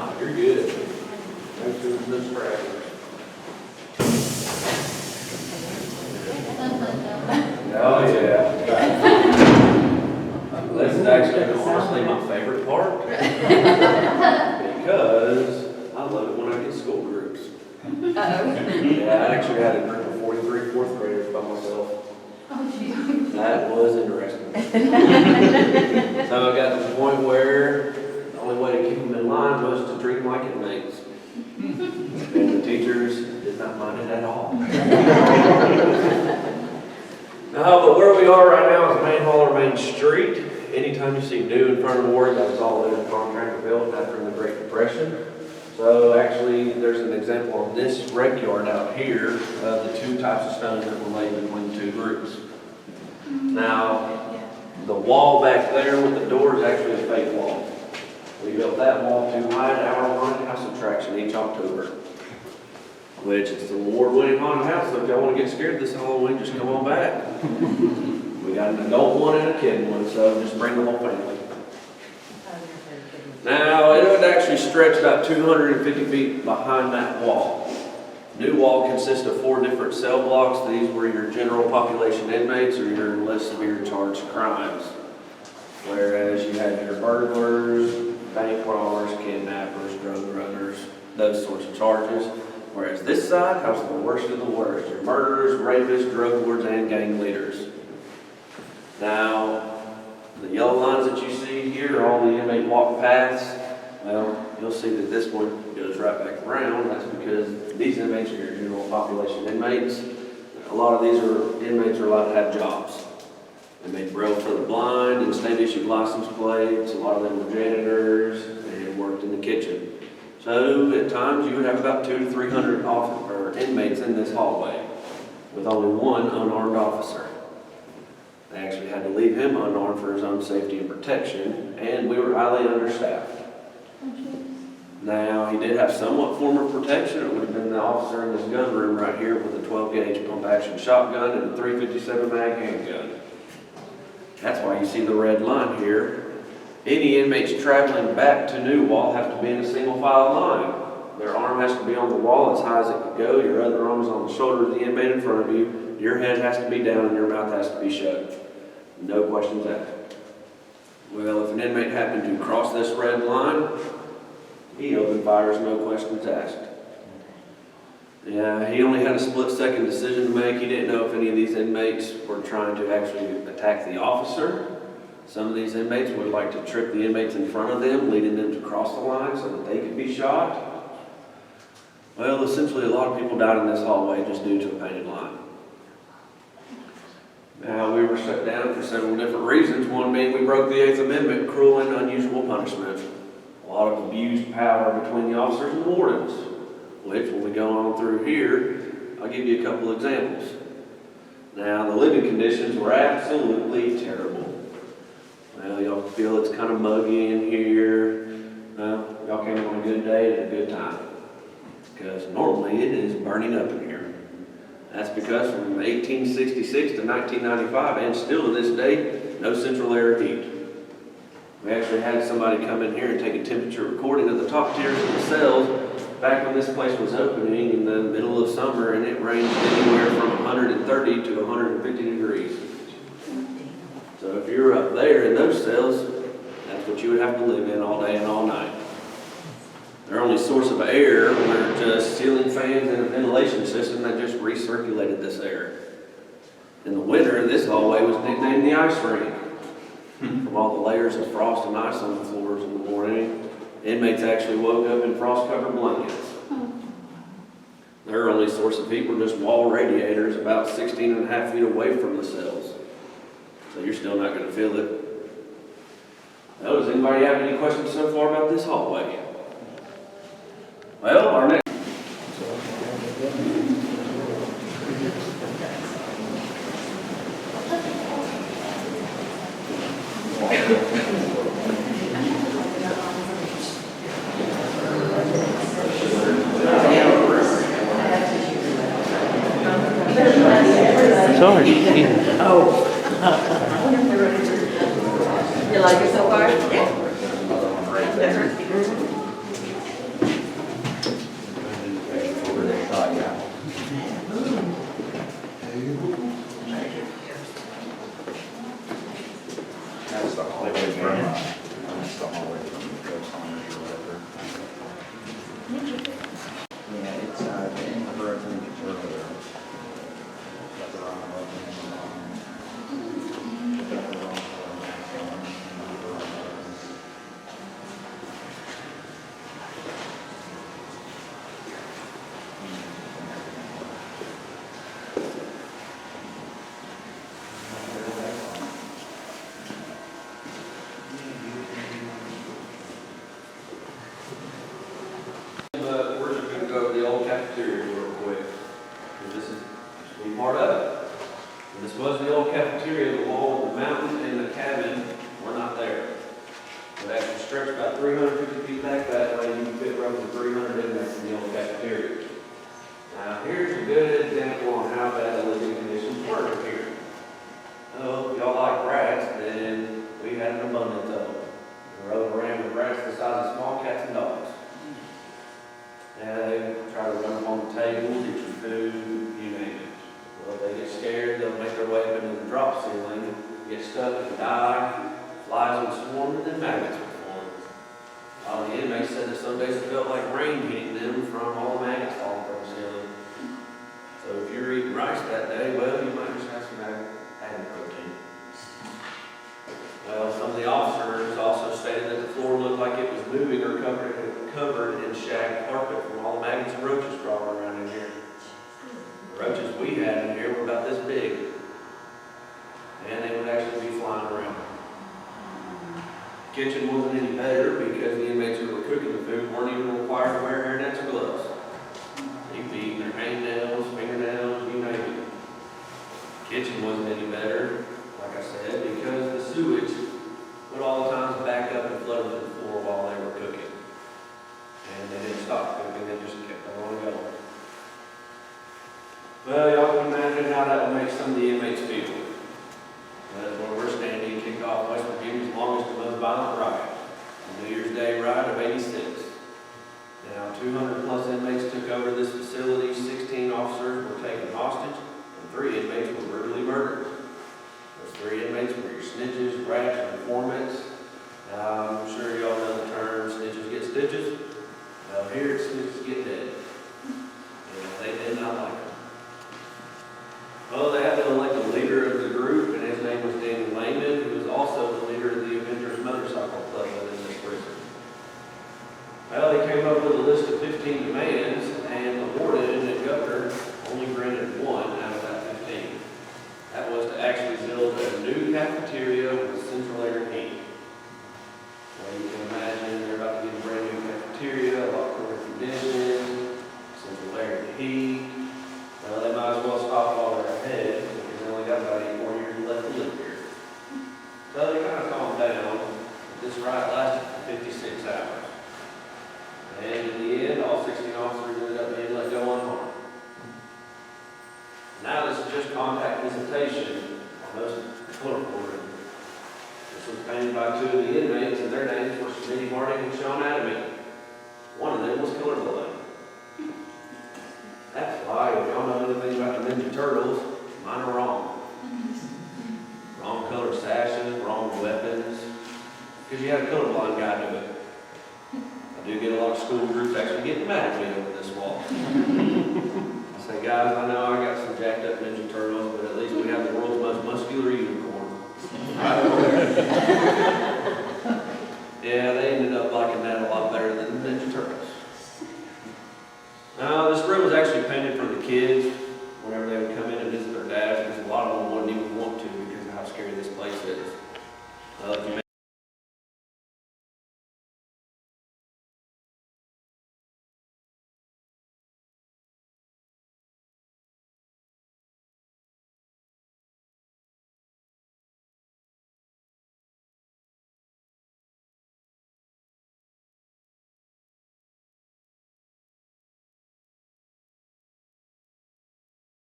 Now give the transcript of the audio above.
No, you're good. Make sure there's no scratches. Oh, yeah. This is actually honestly my favorite part. Because I love it when I get school groups. Yeah, I actually had a group of 43 fourth graders by myself. That was interesting. So I got to the point where the only way to keep them in line was to treat them like inmates. And the teachers did not mind it at all. But where we are right now is Main Hall or Main Street. Anytime you see new in front of the word, that was all that the contractor built after the Great Depression. So actually, there's an example on this rec yard out here of the two types of stones that were laid between the two groups. Now, the wall back there with the door is actually a fake wall. We built that wall to hide our haunted house attraction each October, which is an award-winning haunted house. So if y'all want to get scared this Halloween, just come on back. We got an adult one and a kid one, so just bring the whole family. Now, it would actually stretch about 250 feet behind that wall. New wall consists of 4 different cell blocks. These were your general population inmates or your less severe charged crimes. Whereas you had your burglars, bank robbers, kidnappers, drug runners, those sorts of charges. Whereas this side housed the worst of the worst, your murderers, rapists, drug lords, and gang leaders. Now, the yellow lines that you see here are all the inmate walk paths. Well, you'll see that this one goes right back around. That's because these inmates are your general population inmates. A lot of these inmates are allowed to have jobs. They made braille for the blind and state-issued license plates. A lot of them were janitors and worked in the kitchen. So at times you would have about 200 to 300 inmates in this hallway with only one unarmed officer. They actually had to leave him unarmed for his own safety and protection, and we were highly understaffed. Now, he did have somewhat form of protection. It would have been the officer in this gun room right here with a 12-gauge pump-action shotgun and a .357 mag handgun. That's why you see the red line here. Any inmates traveling back to New Wall have to be in a single file line. Their arm has to be on the wall as high as it could go. Your other arm is on the shoulder of the inmate in front of you. Your head has to be down and your mouth has to be shut. No questions asked. Well, if an inmate happened to cross this red line, he opened fires, no questions asked. Yeah, he only had a split-second decision to make. He didn't know if any of these inmates were trying to actually attack the officer. Some of these inmates would like to trip the inmates in front of them, leading them to cross the line so that they could be shot. Well, essentially a lot of people died in this hallway just due to a painted line. Now, we were shut down for several different reasons. One being we broke the 8th Amendment, cruel and unusual punishment. A lot of abused power between the officers and the wardens, which when we go on through here, I'll give you a couple examples. Now, the living conditions were absolutely terrible. Well, y'all feel it's kind of muggy in here. Y'all came on a good day and a good time. Because normally it is burning up in here. That's because from 1866 to 1995, and still to this day, no central air heat. We actually had somebody come in here and take a temperature recording of the top tiers of the cells back when this place was opening in the middle of summer, and it ranged anywhere from 130 to 150 degrees. So if you're up there in those cells, that's what you would have to live in all day and all night. Their only source of air were just ceiling fans and a ventilation system that just recirculated this air. In the winter, this hallway was nicknamed the ice rink. From all the layers of frost and ice on the floors in the morning, inmates actually woke up in frost-covered blankets. Their only source of heat were just wall radiators about 16.5 feet away from the cells. So you're still not going to feel it. Now, does anybody have any questions so far about this hallway? Well, our next... Sorry. Oh. You like it so far? Yeah. It's the hallway from, it's the hallway from the ghost hunters or whatever. Yeah, it's, the infrared image earlier. But they're on the open and But we're just gonna go over the old cafeteria real quick, because this is be part of it. And this was the old cafeteria, the wall, the mountain, and the cabin were not there. It actually stretched about 350 feet back that way, you can fit roughly 300 in there from the old cafeteria. Now, here's a good example on how bad the living conditions were here. Oh, if y'all like rats, then we had an abundance of them. We rode around with rats the size of small cats and dogs. Yeah, they try to run up on the tables, eat your food, you name it. Well, if they get scared, they'll make their way up into the drop ceiling, get stuck and die, flies would swarm, and then maggots would form. A lot of the inmates said that some days it felt like rain hitting them from all the maggots falling from the ceiling. So if you're eating rice that day, well, you might just have some added protein. Well, some of the officers also stated that the floor looked like it was moving or covered in shag carpet from all the maggots and roaches crawling around in here. The roaches we had in here were about this big, and they would actually be flying around. The kitchen wasn't any better because the inmates who were cooking the food weren't even required to wear hairnets or gloves. They could be eating their hangnails, fingernails, you name it. The kitchen wasn't any better, like I said, because the sewage would all the times back up and flood to the floor while they were cooking. And they didn't stop cooking, they just kept on going. Well, y'all can imagine how that would make some of the inmates feel. That's where we're standing, kicked off West Virginia's longest and most violent riot, the New Year's Day riot of '86. Now, 200 plus inmates took over this facility, 16 officers were taken hostage, and 3 inmates were brutally murdered. Those 3 inmates were your snitches, rats, and informants. Now, I'm sure y'all know the term, snitches get stitches. Well, here it's snitches get dead. And they did not like them. Well, they had to elect a leader of the group, and his name was Danny Lehman, who was also the leader of the Avengers Motorcycle Club within this prison. Well, he came up with a list of 15 demands, and the warden and governor only granted 1 out of that 15. That was to actually build a new cafeteria with central air and heat. Well, you can imagine they're about to get a brand new cafeteria, a lot cooler conditions, central air and heat. Well, they might as well stop while they're ahead, because they only got about 8 more years left to live here. So they kind of calmed down. This riot lasted for 56 hours. And in the end, all 16 officers ended up being let go unharmed. Now this is just contact visitation on most colorful room. This was painted by 2 of the inmates, and their names were Smitty Harding and Sean Adamy. One of them was colorblind. That's why, if y'all know anything about the Ninja Turtles, mine are wrong. Wrong color sashes, wrong weapons, because you had a colorblind guy do it. I do get a lot of school groups actually getting mad at me over this wall. I say, guys, I know I got some jacked up Ninja Turtles, but at least we have the world's most muscular unicorn. Right over there.